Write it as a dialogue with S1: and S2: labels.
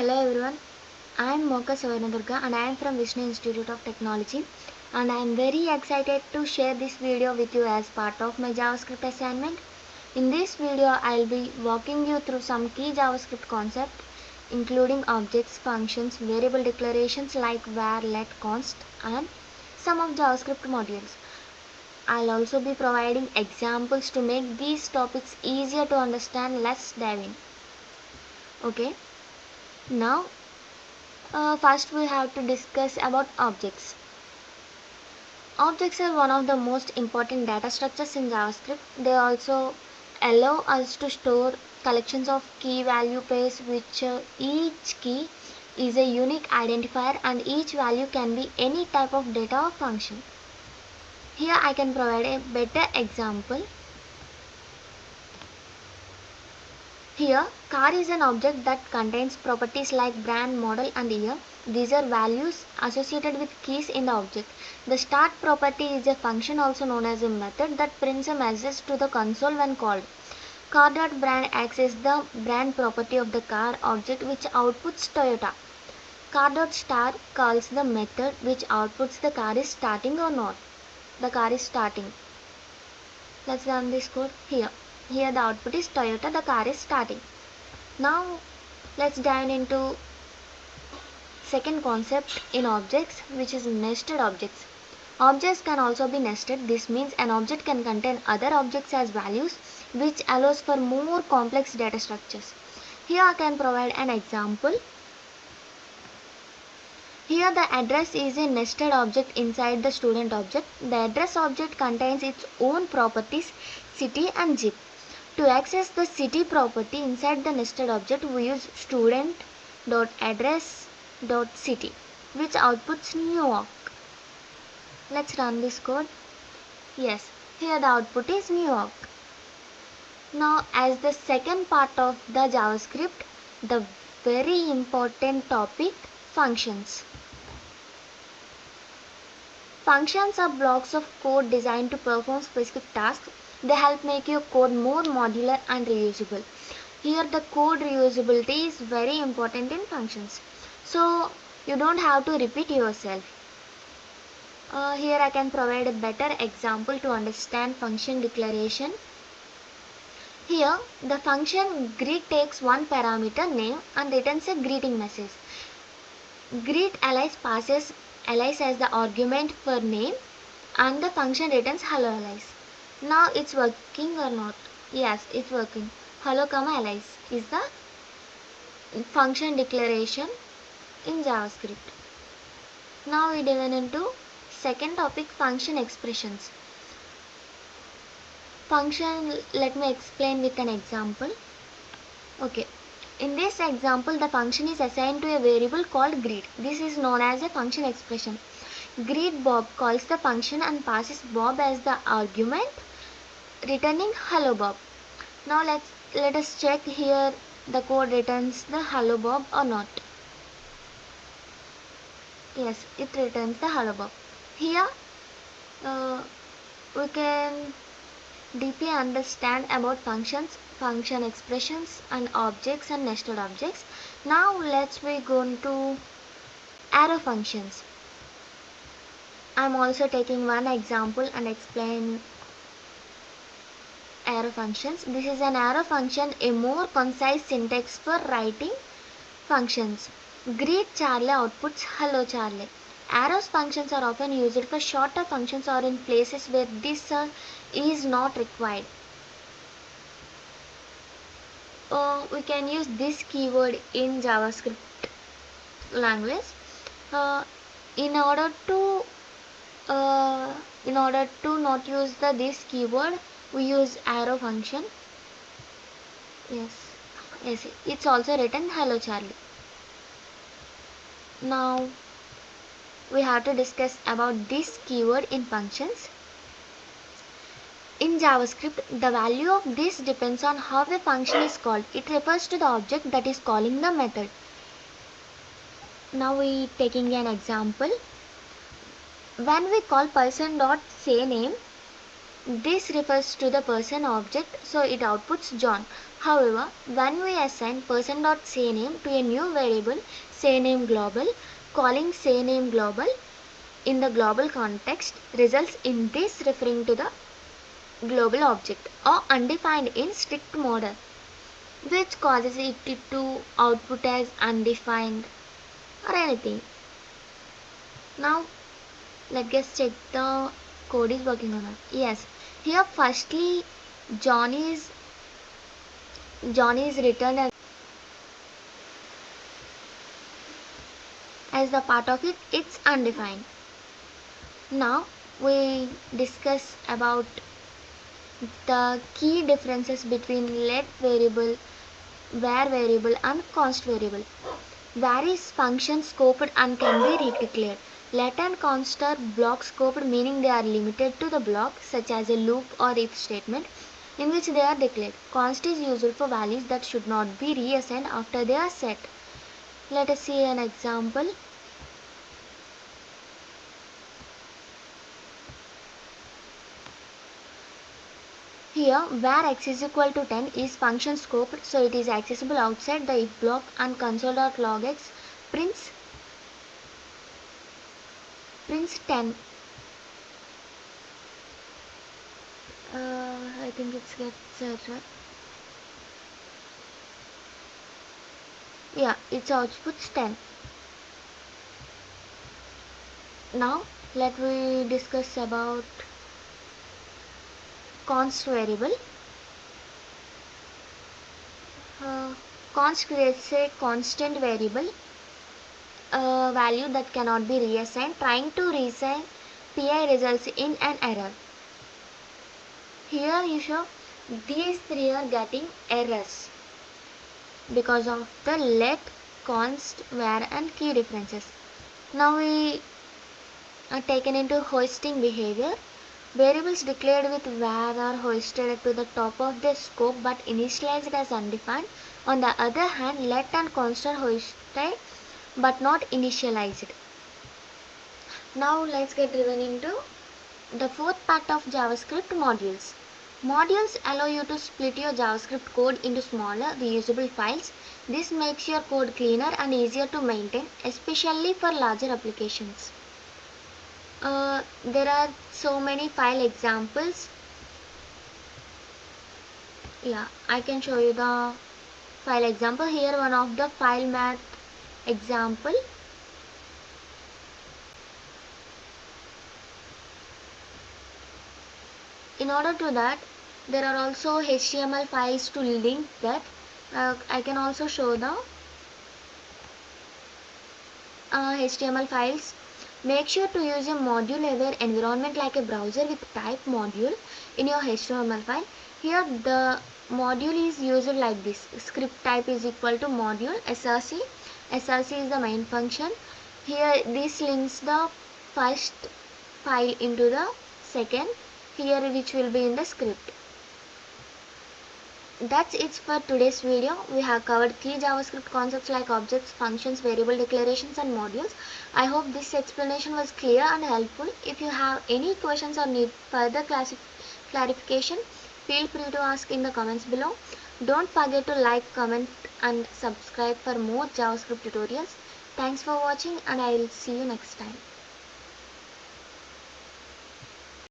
S1: Hello everyone, I am Moka Savanadurga and I am from Vishnu Institute of Technology, and I am very excited to share this video with you as part of my JavaScript assignment. In this video, I will be walking you through some key JavaScript concepts including objects, functions, variable declarations like var, let, const and some of JavaScript modules. I will also be providing examples to make these topics easier to understand. Let's dive in. Okay. Now, first we have to discuss about objects. Objects are one of the most important data structures in JavaScript. They also allow us to store collections of key value pairs, which each key is a unique identifier and each value can be any type of data or function. Here I can provide a better example. Here, car is an object that contains properties like brand, model and year. These are values associated with keys in the object. The start property is a function also known as a method that prints a message to the console when called. Car.brand acts as the brand property of the car object which outputs Toyota. Car.start calls the method which outputs the car is starting or not. The car is starting. Let's run this code here. Here the output is Toyota, the car is starting. Now let's dive into second concept in objects, which is nested objects. Objects can also be nested. This means an object can contain other objects as values, which allows for more complex data structures. Here I can provide an example. Here the address is a nested object inside the student object. The address object contains its own properties, city and zip. To access the city property inside the nested object, we use student.address.city, which outputs New York. Let's run this code. Yes, here the output is New York. Now, as the second part of the JavaScript, the very important topic, functions. Functions are blocks of code designed to perform specific tasks. They help make your code more modular and reusable. Here the code reusability is very important in functions. So you don't have to repeat yourself. Here I can provide a better example to understand function declaration. Here the function greet takes one parameter name and returns a greeting message. Greet alias passes alias as the argument for name and the function returns hello alias. Now it's working or not? Yes, it's working. Hello comma alias is the function declaration in JavaScript. Now we dive into second topic, function expressions. Function, let me explain with an example. Okay. In this example, the function is assigned to a variable called greet. This is known as a function expression. Greet Bob calls the function and passes Bob as the argument, returning hello Bob. Now let us check here the code returns the hello Bob or not. Yes, it returns the hello Bob. Here we can deeply understand about functions, function expressions and objects and nested objects. Now let's go into arrow functions. I am also taking one example and explain arrow functions. This is an arrow function, a more concise syntax for writing functions. Greet Charlie outputs hello Charlie. Arrows functions are often used for shorter functions or in places where this is not required. We can use this keyword in JavaScript language. In order to not use this keyword, we use arrow function. Yes, it's also written hello Charlie. Now we have to discuss about this keyword in functions. In JavaScript, the value of this depends on how a function is called. It refers to the object that is calling the method. Now we taking an example. When we call person.sayName, this refers to the person object, so it outputs John. However, when we assign person.sayname to a new variable sayname global, calling sayname global in the global context results in this referring to the global object or undefined in strict model, which causes it to output as undefined or anything. Now let's check the code is working or not. Yes, here firstly John is returned as the part of it, it's undefined. Now we discuss about the key differences between let variable, var variable and const variable. Var is function scoped and can be redeclared. Let and const are block scoped, meaning they are limited to the block, such as a loop or if statement in which they are declared. Const is used for values that should not be reassigned after they are set. Let us see an example. Here, var x is equal to 10 is function scoped, so it is accessible outside the if block, and console.log x prints 10. I think it's gets error. Yeah, its outputs 10. Now let we discuss about const variable. Const creates a constant variable value that cannot be reassigned. Trying to reassign pi results in an error. Here you show these three are getting errors because of the let, const, var and key differences. Now we are taken into hoisting behavior. Variables declared with var are hoisted to the top of their scope but initialized as undefined. On the other hand, let and const are hoisted but not initialized. Now let's get driven into the fourth part of JavaScript, modules. Modules allow you to split your JavaScript code into smaller, reusable files. This makes your code cleaner and easier to maintain, especially for larger applications. There are so many file examples. Yeah, I can show you the file example. Here one of the file math example. In order to that, there are also HTML files to link that. I can also show the HTML files. Make sure to use a module-aware environment like a browser with type module in your HTML file. Here the module is used like this. Script type is equal to module src. Src is the main function. Here this links the first file into the second, here which will be in the script. That's it for today's video. We have covered key JavaScript concepts like objects, functions, variable declarations and modules. I hope this explanation was clear and helpful. If you have any questions or need further clarification, feel free to ask in the comments below. Don't forget to like, comment and subscribe for more JavaScript tutorials. Thanks for watching and I will see you next time.